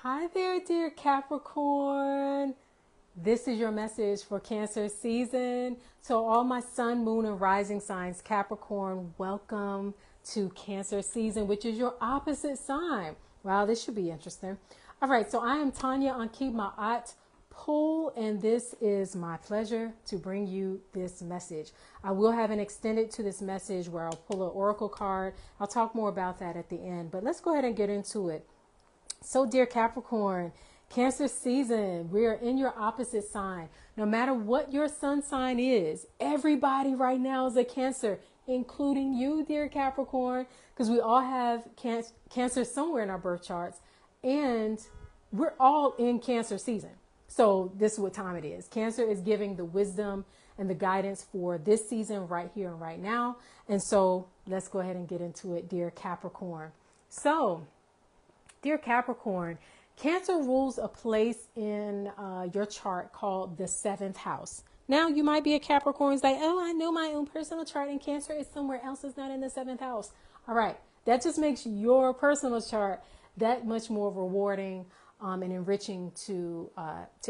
Hi there, dear Capricorn. This is your message for Cancer season. So all my sun, moon, and rising signs, Capricorn, welcome to Cancer season, which is your opposite sign. Wow, this should be interesting. All right, so I am Tonya, Ankhi, Poole, and this is my pleasure to bring you this message. I will have an extended to this message where I'll pull an oracle card. I'll talk more about that at the end, but let's go ahead and get into it. So, dear Capricorn, Cancer season, we are in your opposite sign. No matter what your sun sign is, everybody right now is a Cancer, including you, dear Capricorn, because we all have Cancer somewhere in our birth charts, and we're all in Cancer season. So this is what time it is. Cancer is giving the wisdom and the guidance for this season right here and right now. And so let's go ahead and get into it, dear Capricorn. So, dear Capricorn, Cancer rules a place in your chart called the seventh house. Now, you might be a Capricorn. It's like, oh, I know my own personal chart, and Cancer is somewhere else. It's not in the seventh house. All right. That just makes your personal chart that much more rewarding and enriching to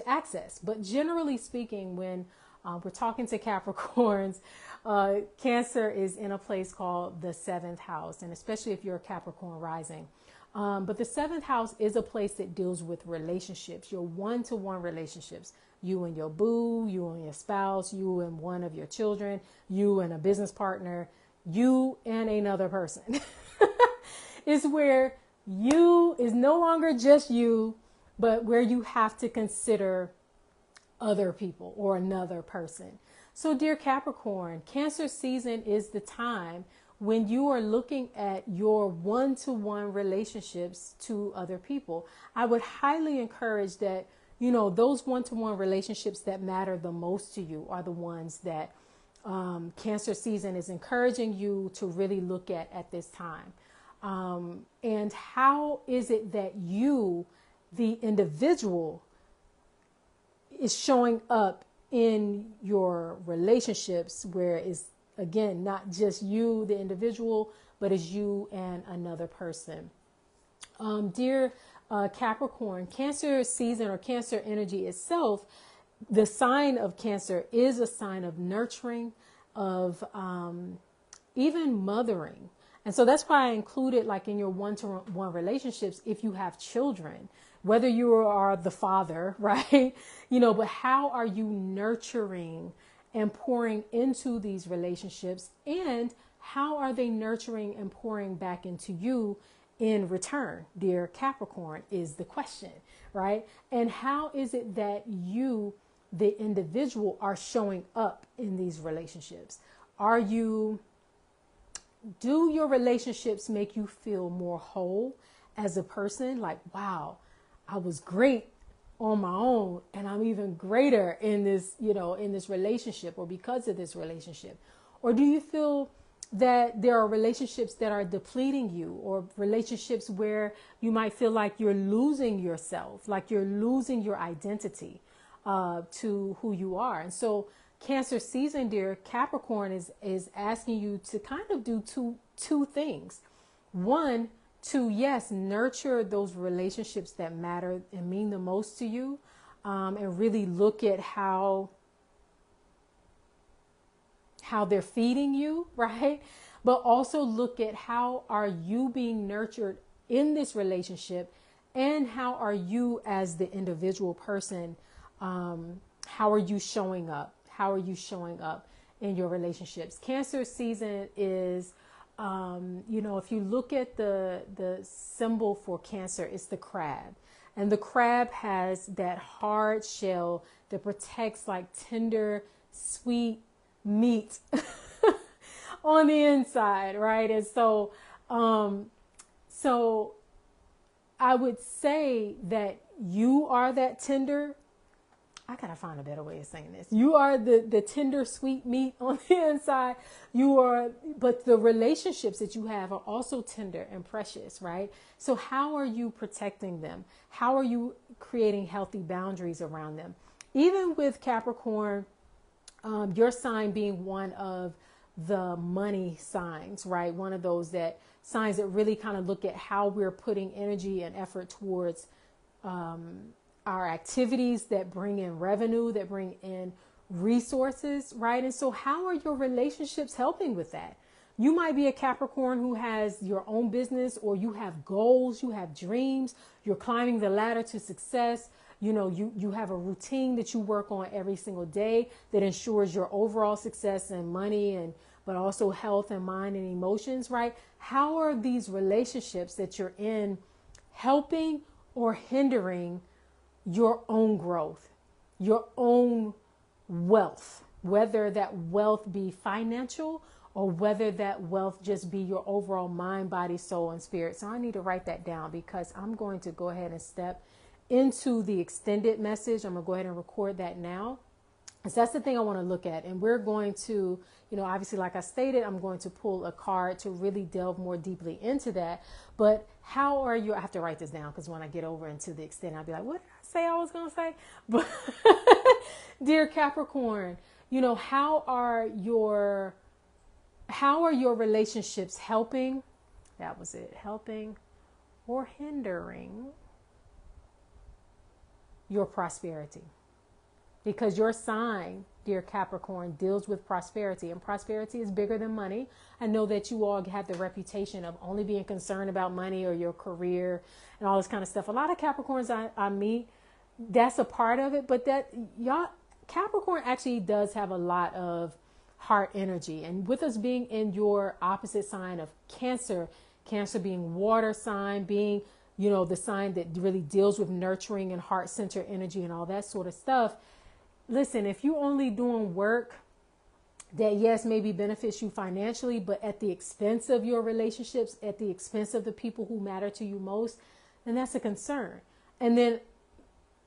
access. But generally speaking, when we're talking to Capricorns, Cancer is in a place called the seventh house, and especially if you're a Capricorn rising. But the seventh house is a place that deals with relationships, your one-to-one relationships, you and your boo, you and your spouse, you and one of your children, you and a business partner, you and another person. It's where you is no longer just you, but where you have to consider other people or another person. So, dear Capricorn, Cancer season is the time when you are looking at your one-to-one relationships to other people. I would highly encourage that, those one-to-one relationships that matter the most to you are the ones that Cancer season is encouraging you to really look at this time. And how is it that you, the individual, is showing up in your relationships where it's, again, not just you, the individual, but it's you and another person. Dear Capricorn, Cancer season or Cancer energy itself, the sign of Cancer is a sign of nurturing, of even mothering. And so that's why I included, like, in your one-to-one relationships, if you have children, whether you are the father, right? But how are you nurturing and pouring into these relationships, and how are they nurturing and pouring back into you in return, dear Capricorn, is the question, right? And how is it that you, the individual, are showing up in these relationships? Do your relationships make you feel more whole as a person? Like, wow, I was great on my own, and I'm even greater in this, in this relationship, or because of this relationship? Or do you feel that there are relationships that are depleting you, or relationships where you might feel like you're losing yourself, like you're losing your identity to who you are? And so Cancer season, dear Capricorn, is asking you to kind of do two things. One, to, yes, nurture those relationships that matter and mean the most to you, and really look at how they're feeding you, right? But also look at how are you being nurtured in this relationship, and how are you as the individual person, how are you showing up? How are you showing up in your relationships? Cancer season is, if you look at the symbol for Cancer, it's the crab. And the crab has that hard shell that protects like tender, sweet meat on the inside, right? And so, so I would say that you are that tender. I gotta find a better way of saying this. You are the tender, sweet meat on the inside. But the relationships that you have are also tender and precious, right? So how are you protecting them? How are you creating healthy boundaries around them? Even with Capricorn, your sign being one of the money signs, right? One of those signs that really kind of look at how we're putting energy and effort towards our activities that bring in revenue, that bring in resources, right? And so how are your relationships helping with that? You might be a Capricorn who has your own business, or you have goals, you have dreams, you're climbing the ladder to success. You know, you have a routine that you work on every single day that ensures your overall success and money, and but also health and mind and emotions, right? How are these relationships that you're in helping or hindering your own growth, your own wealth, whether that wealth be financial or whether that wealth just be your overall mind, body, soul, and spirit? So I need to write that down, because I'm going to go ahead and step into the extended message. I'm going to go ahead and record that now. So that's the thing I want to look at. And we're going to, you know, obviously, like I stated, I'm going to pull a card to really delve more deeply into that. But how are you? I have to write this down, because when I get over into the extended, I'll be like, what did I say I was going to say? But dear Capricorn, you know, how are your relationships helping? That was it. Helping or hindering your prosperity? Because your sign, dear Capricorn, deals with prosperity, and prosperity is bigger than money. I know that you all have the reputation of only being concerned about money or your career and all this kind of stuff. A lot of Capricorns I meet, that's a part of it, but that y'all, Capricorn actually does have a lot of heart energy. And with us being in your opposite sign of Cancer, Cancer being water sign, being, you know, the sign that really deals with nurturing and heart center energy and all that sort of stuff. Listen, if you're only doing work that, yes, maybe benefits you financially, but at the expense of your relationships, at the expense of the people who matter to you most, then that's a concern. And then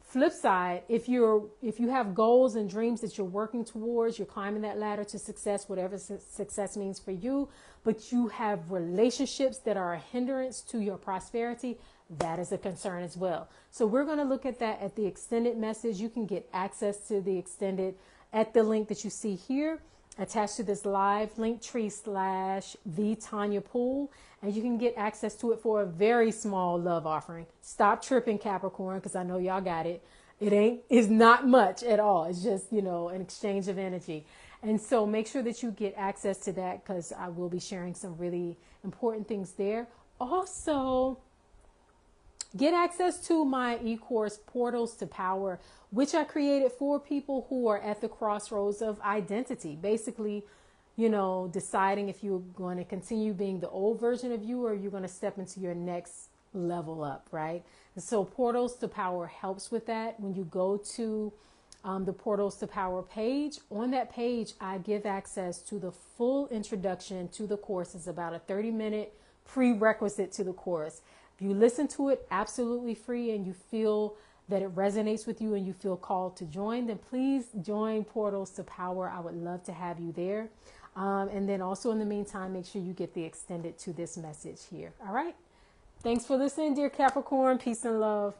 flip side, if you have goals and dreams that you're working towards, you're climbing that ladder to success, whatever success means for you, but you have relationships that are a hindrance to your prosperity, that is a concern as well. So we're going to look at that at the extended message. You can get access to the extended at the link that you see here attached to this live, Linktree/the Tonya Poole, and you can get access to it for a very small love offering. Stop tripping, Capricorn, because I know y'all got it. It's not much at all. It's just, you know, an exchange of energy. And so make sure that you get access to that, because I will be sharing some really important things there. Also, get access to my e-course, Portals to Power, which I created for people who are at the crossroads of identity. Basically, you know, deciding if you're going to continue being the old version of you, or you're going to step into your next level up, right? And so Portals to Power helps with that. When you go to the Portals to Power page, on that page, I give access to the full introduction to the course. It's about a 30-minute prerequisite to the course. If you listen to it absolutely free and you feel that it resonates with you and you feel called to join, then please join Portals to Power. I would love to have you there. And then also in the meantime, make sure you get the extended to this message here. All right. Thanks for listening, dear Capricorn. Peace and love.